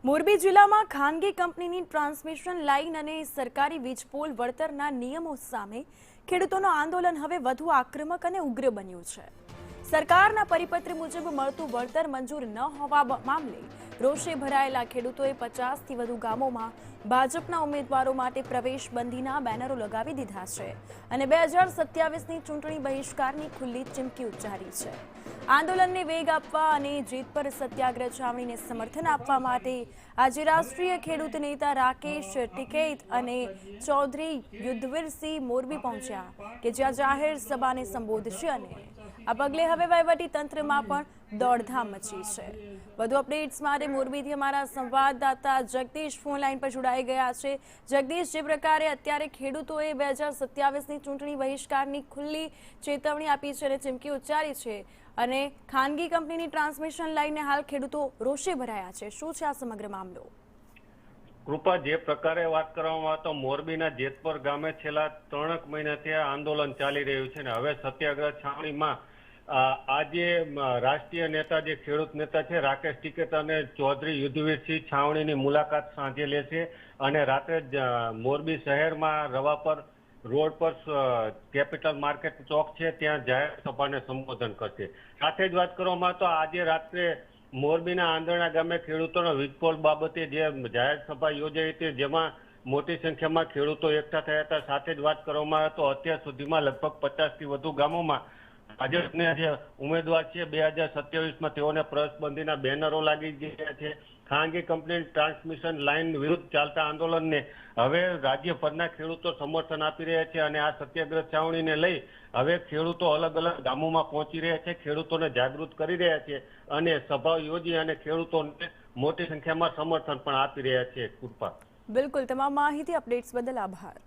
મોરબી જિલ્લામાં ખાનગી કંપનીની ટ્રાન્સમિશન લાઇન અને સરકારી વીજ પોલ વળતરના નિયમો સામે ખેડૂતોનું આંદોલન હવે વધુ આક્રમક અને ઉગ્ર બન્યું છે। સરકારના પરિપત્ર મુજબ મળતું વળતર મંજૂર ન હોવા મામલે રોષે ભરાયેલા ખેડૂતોએ 50થી વધુ ગામોમાં ભાજપના ઉમેદવારો માટે પ્રવેશબંધીના બેનરો લગાવી દીધા છે અને 2027ની ચૂંટણી બહિષ્કારની ખુલ્લી ચીમકી ઉચ્ચારી છે। આંદોલનને વેગ આપવા અને જીત પર સત્યાગ્રહ છાવણીને સમર્થન આપવા માટે આજે રાષ્ટ્રીય ખેડૂત નેતા રાકેશ ટિકૈત અને ચૌધરી યુદ્ધવીરસિંહ મોરબી પહોંચ્યા કે જ્યાં જાહેર સભાને સંબોધશે અને આ પગલે હવે વહીવટી તંત્રમાં પણ દોડધામ મચી છે। વધુ અપડેટ્સ માટે મોરબીથી અમારા સંવાદદાતા જગદીશ ફોન લાઈન પર જોડાઈ ગયા છે। જગદીશ, જે પ્રકારે અત્યારે ખેડૂતોએ 2027ની ચૂંટણી બહિષ્કારની ખુલ્લી ચેતવણી આપી છે અને ચીમકી ઉચ્ચારી છે અને ખાનગી કંપનીની ટ્રાન્સમિશન લાઇનને હાલ ખેડૂતો રોષે ભરાયા છે, શું છે આ સમગ્ર મામલો? કૃપા, જે પ્રકારે વાત કરવામાં આવે તો મોરબીના જેતપર ગામે છેલ્લા 3 મહિનાથી આંદોલન ચાલી રહ્યું છે અને હવે સત્યાગ્રહ છાવણીમાં આજે રાષ્ટ્રીય નેતા જે ખેડૂત નેતા છે રાકેશ ટિકૈત અને ચૌધરી યુદ્ધવીરસિંહ છાવણીની મુલાકાત સાંજે લેશે અને રાત્રે મોરબી શહેરમાં રવાપર રોડ પર કેપિટલ માર્કેટ ચોક છે ત્યાં જાહેર સભાને સંબોધન કરશે। સાથે જ વાત કરવામાં તો આજે રાત્રે મોરબીના આંદરણા ગામે ખેડૂતોના વીજપોલ બાબતે જે જાહેર સભા યોજાઈ હતી જેમાં મોટી સંખ્યામાં ખેડૂતો એકઠા થયા હતા। સાથે જ વાત કરવામાં આવે તો અત્યાર સુધીમાં લગભગ 50થી વધુ ગામોમાં ભાજપના જે ઉમેદવાર છે 2027માં તેઓને પ્રવેશબંધીના બેનરો લાગી ગયા છે। ખાનગી કંપની ટ્રાન્સમિશન લાઇન વિરુદ્ધ ચાલતા આંદોલનને હવે રાજ્યભરના ખેડૂતો સમર્થન આપી રહ્યા છે અને આ સત્યાગ્રહ છાવણીને લઈ હવે ખેડૂતો અલગ અલગ ગામોમાં પહોંચી રહ્યા છે, ખેડૂતોને જાગૃત કરી રહ્યા છે અને સભા યોજી અને ખેડૂતોને મોટી સંખ્યામાં સમર્થન પણ આપી રહ્યા છે। કૃપા, બિલકુલ, તમામ માહિતી અપડેટ્સ બદલ આભાર।